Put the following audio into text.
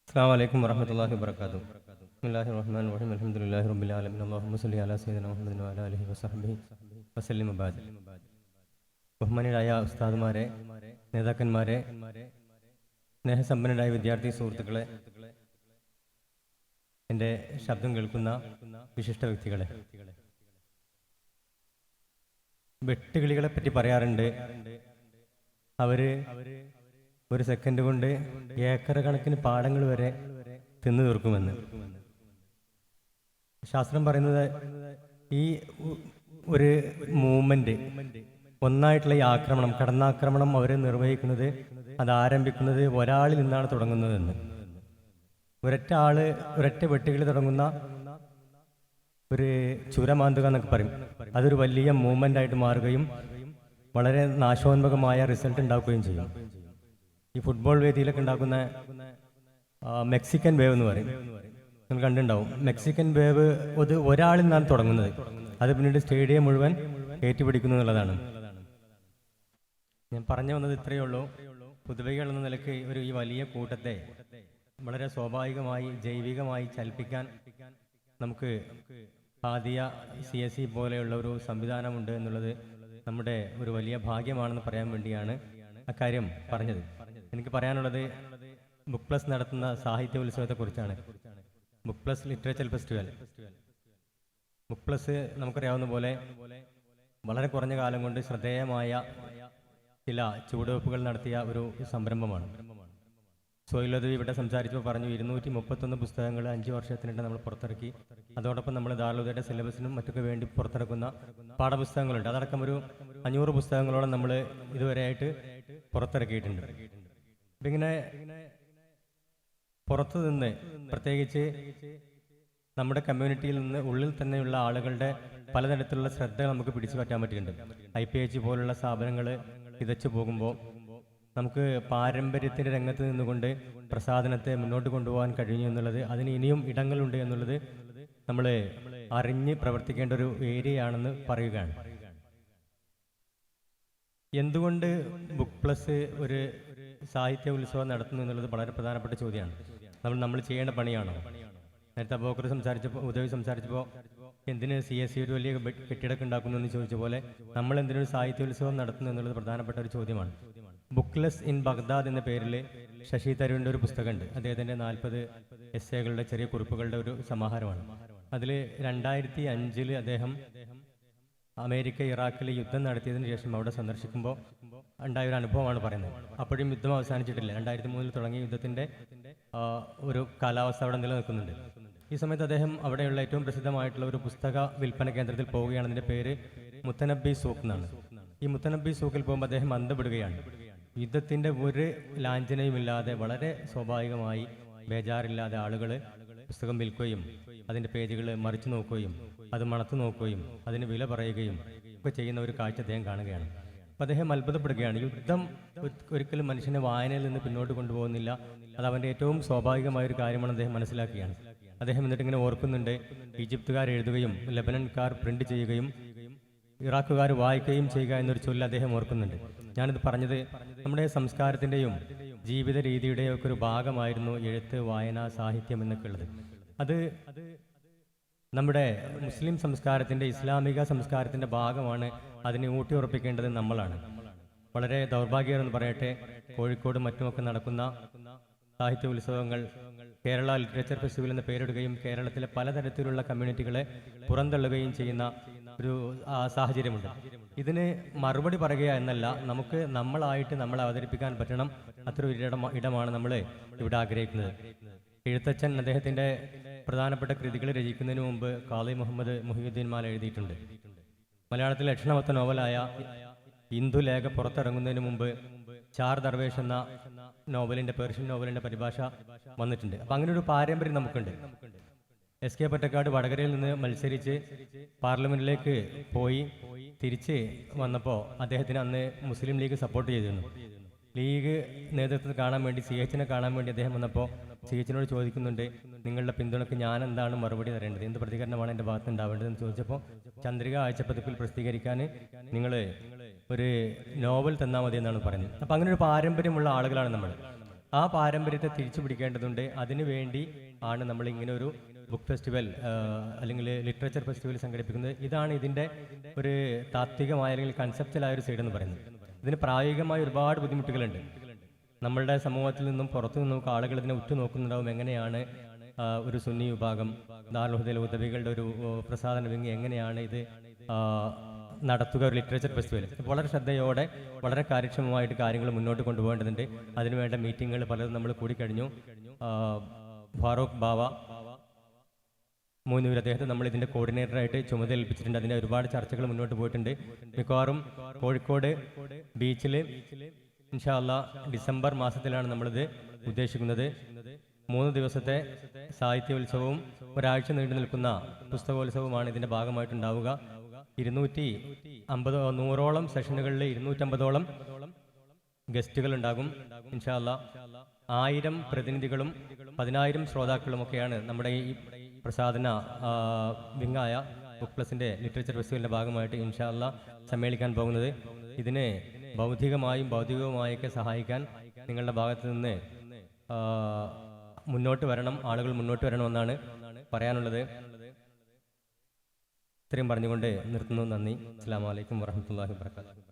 അസ്സലാമു അലൈക്കും വറഹ്മത്തുള്ളാഹി വബറകാതുഹു. ബിസ്മില്ലാഹിർ റഹ്മാനിർ റഹീം. അൽഹംദുലില്ലാഹി റബ്ബിൽ ആലമീൻ. അല്ലാഹുമ്മ സ്വല്ലി അലാ സയ്യിദിനാ മുഹമ്മദിൻ വഅലാ ആലിഹി വസഹ്ബിഹി വസല്ലിം. വബഅദ്. ബഹുമാന്യരായ ഉസ്താദുമാരെ, നേതാക്കന്മാരെ, സ്നേഹസമ്പന്നരായ വിദ്യാർത്ഥി സുഹൃത്തുക്കളെ, എൻ്റെ ശബ്ദം കേൾക്കുന്ന വിശിഷ്ട വ്യക്തികളെ, വെട്ടുകിളികളെ പറ്റി പറയാറുണ്ട്. അവര് ഒരു സെക്കൻഡ് കൊണ്ട് ഏക്കർ കണക്കിന് പാടങ്ങൾ വരെ തിന്നു തീർക്കുമെന്ന്. ശാസ്ത്രം പറയുന്നത് ഈ ഒരു മൂവ്മെന്റ്, ഒന്നായിട്ടുള്ള ഈ ആക്രമണം, കടന്നാക്രമണം അവർ നിർവഹിക്കുന്നത്, അത് ആരംഭിക്കുന്നത് ഒരാളിൽ നിന്നാണ് തുടങ്ങുന്നതെന്ന്. ഒരൊറ്റ വെട്ടുകിളി തുടങ്ങുന്ന ഒരു ചുരമാന്തുക എന്നൊക്കെ പറയും. അതൊരു വലിയ മൂവ്മെന്റ് ആയിട്ട് മാറുകയും വളരെ നാശോന്മുഖമായ റിസൾട്ട് ഉണ്ടാക്കുകയും ചെയ്യും. ഈ ഫുട്ബോൾ വേദിയിലൊക്കെ ഉണ്ടാക്കുന്ന മെക്സിക്കൻ വേവ് എന്ന് പറയും, നിങ്ങൾ കണ്ടിട്ടുണ്ടാവും. മെക്സിക്കൻ വേവ് അത് ഒരാളിൽ നിന്നാണ് തുടങ്ങുന്നത്, അത് പിന്നീട് സ്റ്റേഡിയം മുഴുവൻ ഏറ്റുപിടിക്കുന്നു എന്നുള്ളതാണ്. ഞാൻ പറഞ്ഞു വന്നത് ഇത്രയേ ഉള്ളൂ. പുതുവൈകൾ എന്ന നിലയ്ക്ക് ഈ വലിയ കൂട്ടത്തെ വളരെ സ്വാഭാവികമായി, ജൈവികമായി ചലിപ്പിക്കാൻ നമുക്ക് ഹാദിയ CSE പോലെയുള്ള ഒരു സംവിധാനമുണ്ട് എന്നുള്ളത് നമ്മുടെ ഒരു വലിയ ഭാഗ്യമാണെന്ന് പറയാൻ വേണ്ടിയാണ് അക്കാര്യം പറഞ്ഞത്. എനിക്ക് പറയാനുള്ളത് ബുക്ക് പ്ലസ് നടത്തുന്ന സാഹിത്യ ഉത്സവത്തെ കുറിച്ചാണ്. Book plus literature festival. Book plus നമുക്കറിയാവുന്ന പോലെ വളരെ കുറഞ്ഞ കാലം കൊണ്ട് ശ്രദ്ധേയമായ ചില ചുവടുവെപ്പുകൾ നടത്തിയ ഒരു സംരംഭമാണ്. സോയിലൊതുവി ഇവിടെ സംസാരിച്ചപ്പോൾ പറഞ്ഞു, 231 പുസ്തകങ്ങൾ 5 വർഷത്തിനിടെ നമ്മൾ പുറത്തിറക്കി. അതോടൊപ്പം നമ്മൾ ദാറുൽഹുദയുടെ സിലബസിനും മറ്റൊക്കെ വേണ്ടി പുറത്തിറക്കുന്ന പാഠപുസ്തകങ്ങളുണ്ട്. അതടക്കം ഒരു 500 പുസ്തകങ്ങളോളം നമ്മൾ ഇതുവരെയായിട്ട് പുറത്തിറക്കിയിട്ടുണ്ട്. അപ്പം ഇങ്ങനെ പുറത്തു നിന്ന്, പ്രത്യേകിച്ച് നമ്മുടെ കമ്മ്യൂണിറ്റിയിൽ നിന്ന് ഉള്ളിൽ തന്നെയുള്ള ആളുകളുടെ പലതരത്തിലുള്ള ശ്രദ്ധ നമുക്ക് പിടിച്ചു പറ്റാൻ പറ്റിയിട്ടുണ്ട്. IPH പോലുള്ള സ്ഥാപനങ്ങൾ ഇതച്ചു പോകുമ്പോൾ നമുക്ക് പാരമ്പര്യത്തിൻ്റെ രംഗത്ത് നിന്നുകൊണ്ട് പ്രസാധനത്തെ മുന്നോട്ട് കൊണ്ടുപോകാൻ കഴിഞ്ഞു എന്നുള്ളത്, അതിന് ഇനിയും ഇടങ്ങളുണ്ട് എന്നുള്ളത് നമ്മൾ അറിഞ്ഞ് പ്രവർത്തിക്കേണ്ട ഒരു ഏരിയയാണെന്ന് പറയുകയാണ്. എന്തുകൊണ്ട് ബുക്ക് പ്ലസ് ഒരു സാഹിത്യ ഉത്സവം നടത്തുന്നു എന്നുള്ളത് വളരെ പ്രധാനപ്പെട്ട ചോദ്യമാണ്. നമ്മൾ ചെയ്യേണ്ട പണിയാണോ? നേരത്തെ അബൂബക്കർ സംസാരിച്ചപ്പോൾ, ഉദവി സംസാരിച്ചപ്പോൾ എന്തിന് CSE ഒരു വലിയ കെട്ടിടമൊക്കെ ഉണ്ടാക്കുന്നു എന്ന് ചോദിച്ച പോലെ നമ്മൾ എന്തിനൊരു സാഹിത്യോത്സവം നടത്തുന്നു എന്നുള്ളത് പ്രധാനപ്പെട്ട ഒരു ചോദ്യമാണ്. ബുക്ക്ലെസ് ഇൻ ബഗ്ദാദ് എന്ന പേരിൽ ശശി തരൂരിൻ്റെ ഒരു പുസ്തകമുണ്ട്. അദ്ദേഹത്തിൻ്റെ 40 എസ്സേകളുടെ ചെറിയ കുറിപ്പുകളുടെ ഒരു സമാഹാരമാണ്. അതിൽ 2005 അദ്ദേഹം അമേരിക്ക ഇറാഖിൽ യുദ്ധം നടത്തിയതിനു ശേഷം അവിടെ സന്ദർശിക്കുമ്പോൾ ഉണ്ടായ ഒരു അനുഭവമാണ് പറയുന്നത്. അപ്പോഴും യുദ്ധം അവസാനിച്ചിട്ടില്ല. 2003 തുടങ്ങിയ യുദ്ധത്തിൻ്റെ ഒരു കാലാവസ്ഥ അവിടെ നിലനിൽക്കുന്നുണ്ട്. ഈ സമയത്ത് അദ്ദേഹം അവിടെയുള്ള ഏറ്റവും പ്രസിദ്ധമായിട്ടുള്ള ഒരു പുസ്തക വിൽപ്പന കേന്ദ്രത്തിൽ പോവുകയാണ്. അതിൻ്റെ പേര് മുത്തനബി സൂഖ് എന്നാണ്. ഈ മുത്തനബി സൂഖിൽ പോകുമ്പോൾ അദ്ദേഹം അന്തപ്പെടുകയാണ്. യുദ്ധത്തിൻ്റെ ഒരു ലാഞ്ചനയുമില്ലാതെ വളരെ സ്വാഭാവികമായി, ബേജാറില്ലാതെ ആളുകൾ പുസ്തകം വിൽക്കുകയും അതിൻ്റെ പേജുകൾ മറിച്ചു നോക്കുകയും അത് മണത്തു നോക്കുകയും അതിന് വില പറയുകയും ഒക്കെ ചെയ്യുന്ന ഒരു കാഴ്ച അദ്ദേഹം കാണുകയാണ്. അപ്പോൾ അദ്ദേഹം അത്ഭുതപ്പെടുകയാണ്. യുദ്ധം ഒരിക്കലും മനുഷ്യനെ വായനയിൽ നിന്ന് പിന്നോട്ട് കൊണ്ടുപോകുന്നില്ല, അത് അവൻ്റെ ഏറ്റവും സ്വാഭാവികമായൊരു കാര്യമാണ് അദ്ദേഹം മനസ്സിലാക്കുകയാണ്. അദ്ദേഹം എന്നിട്ട് ഇങ്ങനെ ഓർക്കുന്നുണ്ട്, ഈജിപ്തുകാർ എഴുതുകയും ലെബനൻകാർ പ്രിന്റ് ചെയ്യുകയും ഇറാഖുകാർ വായിക്കുകയും ചെയ്യുക എന്നൊരു ചൊല്ല് അദ്ദേഹം ഓർക്കുന്നുണ്ട്. ഞാനിത് പറഞ്ഞത് നമ്മുടെ സംസ്കാരത്തിൻ്റെയും ജീവിത രീതിയുടെയും ഒക്കെ ഒരു ഭാഗമായിരുന്നു എഴുത്ത്, വായന, സാഹിത്യം എന്നൊക്കെ ഉള്ളത്. അത് നമ്മുടെ മുസ്ലിം സംസ്കാരത്തിൻ്റെ, ഇസ്ലാമിക സംസ്കാരത്തിൻ്റെ ഭാഗമാണ്. അതിനെ ഊട്ടിയുറപ്പിക്കേണ്ടത് നമ്മളാണ്. വളരെ ദൗർഭാഗ്യമെന്ന് പറയട്ടെ, കോഴിക്കോടും മറ്റുമൊക്കെ നടക്കുന്ന സാഹിത്യ ഉത്സവങ്ങൾ കേരള ലിറ്ററേച്ചർ ഫെസ്റ്റിവൽ എന്ന പേരിടുകയും കേരളത്തിലെ പലതരത്തിലുള്ള കമ്മ്യൂണിറ്റികളെ പുറന്തള്ളുകയും ചെയ്യുന്ന ഒരു സാഹചര്യമുണ്ട്. ഇതിന് മറുപടി പറയുക എന്നല്ല, നമുക്ക് നമ്മളായിട്ട് നമ്മളെ അവതരിപ്പിക്കാൻ പറ്റണം. അത്ര ഒരു ഇടമാണ് നമ്മൾ ഇവിടെ ആഗ്രഹിക്കുന്നത്. എഴുത്തച്ഛൻ അദ്ദേഹത്തിൻ്റെ പ്രധാനപ്പെട്ട കൃതികൾ രചിക്കുന്നതിന് മുമ്പ് ഖാദി മുഹമ്മദ് മുഹിയുദ്ദീൻ മാല എഴുതിയിട്ടുണ്ട്. മലയാളത്തിലെ ലക്ഷണമൊത്ത നോവലായ ഇന്ദുലേഖ പുറത്തിറങ്ങുന്നതിന് മുമ്പ് ചാർ ദർവേഷ് എന്ന നോവലിൻ്റെ, പേർഷ്യൻ നോവലിൻ്റെ പരിഭാഷ വന്നിട്ടുണ്ട്. അപ്പം അങ്ങനെ ഒരു പാരമ്പര്യം നമുക്കുണ്ട്. SK പൊറ്റക്കാട് വടകരയിൽ നിന്ന് മത്സരിച്ച് പാർലമെന്റിലേക്ക് പോയി തിരിച്ച് വന്നപ്പോൾ അദ്ദേഹത്തിന് അന്ന് മുസ്ലിം ലീഗ് സപ്പോർട്ട് ചെയ്തിരുന്നു. ലീഗ് നേതൃത്വത്തിൽ കാണാൻ വേണ്ടി, CH കാണാൻ വേണ്ടി അദ്ദേഹം വന്നപ്പോൾ CH ചോദിക്കുന്നുണ്ട്, നിങ്ങളുടെ പിന്തുണയ്ക്ക് ഞാൻ എന്താണ് മറുപടി തരേണ്ടത്, എന്ത് പ്രതികരണമാണ് എൻ്റെ ഭാഗത്ത് ഉണ്ടാവേണ്ടതെന്ന് ചോദിച്ചപ്പോൾ ചന്ദ്രിക ആഴ്ചപ്പതിപ്പിൽ പ്രസിദ്ധീകരിക്കാൻ നിങ്ങൾ ഒരു നോവൽ തന്നാൽ മതി എന്നാണ് പറഞ്ഞത്. അപ്പം അങ്ങനെ ഒരു പാരമ്പര്യമുള്ള ആളുകളാണ് നമ്മൾ. ആ പാരമ്പര്യത്തെ തിരിച്ചു പിടിക്കേണ്ടതുണ്ട്. അതിനുവേണ്ടി ആണ് നമ്മൾ ഇങ്ങനെ ഒരു ബുക്ക് ഫെസ്റ്റിവൽ അല്ലെങ്കിൽ ലിറ്ററേച്ചർ ഫെസ്റ്റിവൽ സംഘടിപ്പിക്കുന്നത്. ഇതാണ് ഇതിൻ്റെ ഒരു താത്വികമായ അല്ലെങ്കിൽ കൺസെപ്റ്റലായ ഒരു സൈഡ് എന്ന് പറയുന്നത്. ഇതിന് പ്രായോഗികമായ ഒരുപാട് ബുദ്ധിമുട്ടുകളുണ്ട്. നമ്മളുടെ സമൂഹത്തിൽ നിന്നും പുറത്തു നിന്നും ആളുകൾ ഇതിനെ ഉറ്റുനോക്കുന്നുണ്ടാവും. എങ്ങനെയാണ് ഒരു സുന്നി വിഭാഗം ദാറുൽ ഹുദയിൽ ഉദവികളുടെ ഒരു പ്രസാദന വിങ്ങി എങ്ങനെയാണ് ഇത് നടത്തുക, ഒരു ലിറ്ററേച്ചർ ഫെസ്റ്റിവൽ. വളരെ ശ്രദ്ധയോടെ വളരെ കാര്യക്ഷമമായിട്ട് കാര്യങ്ങൾ മുന്നോട്ട് കൊണ്ടുപോകേണ്ടതുണ്ട്. അതിനുവേണ്ട മീറ്റിങ്ങുകൾ പലതും നമ്മൾ കൂടിക്കഴിഞ്ഞു. ഫാറൂഖ് ബാവ മൂന്നൂർ അദ്ദേഹത്തെ നമ്മൾ ഇതിൻ്റെ കോർഡിനേറ്ററായിട്ട് ചുമതല ഏൽപ്പിച്ചിട്ടുണ്ട്. അതിൻ്റെ ഒരുപാട് ചർച്ചകൾ മുന്നോട്ട് പോയിട്ടുണ്ട്. മിക്കവാറും കോഴിക്കോട് ബീച്ചിൽ ഇൻഷാ അല്ലാഹ് ഡിസംബർ മാസത്തിലാണ് നമ്മളിത് ഉദ്ദേശിക്കുന്നത്. 3 ദിവസത്തെ സാഹിത്യോത്സവവും ഒരാഴ്ച നീണ്ടു നിൽക്കുന്ന പുസ്തകോത്സവമാണ് ഇതിൻ്റെ ഭാഗമായിട്ടുണ്ടാവുക. 250-100ഓളം സെഷനുകളിൽ 250ഓളം ഗസ്റ്റുകൾ ഉണ്ടാകും ഇൻഷാ അല്ലാഹ്. 1000 പ്രതിനിധികളും 10,000 ശ്രോതാക്കളുമൊക്കെയാണ് നമ്മുടെ ഈ പ്രസാദന വിങ്ങായ ബുക്ക് പ്ലസിൻ്റെ ലിറ്ററേച്ചർ ഫെസ്റ്റിവലിൻ്റെ ഭാഗമായിട്ട് ഇൻഷാ അല്ലാഹ് സമ്മേളിക്കാൻ പോകുന്നത്. ഇതിനെ ബൗദ്ധികമായും ഭൗതികവുമായൊക്കെ സഹായിക്കാൻ നിങ്ങളുടെ ഭാഗത്തു നിന്ന് മുന്നോട്ട് വരണം, ആളുകൾ മുന്നോട്ട് വരണമെന്നാണ് പറയാനുള്ളത്. ഇത്രയും പറഞ്ഞുകൊണ്ട് നിർത്തുന്നു. നന്ദി. അസ്സലാമു അലൈക്കും വറഹ്മത്തുള്ളാഹി വബറകാതുഹു.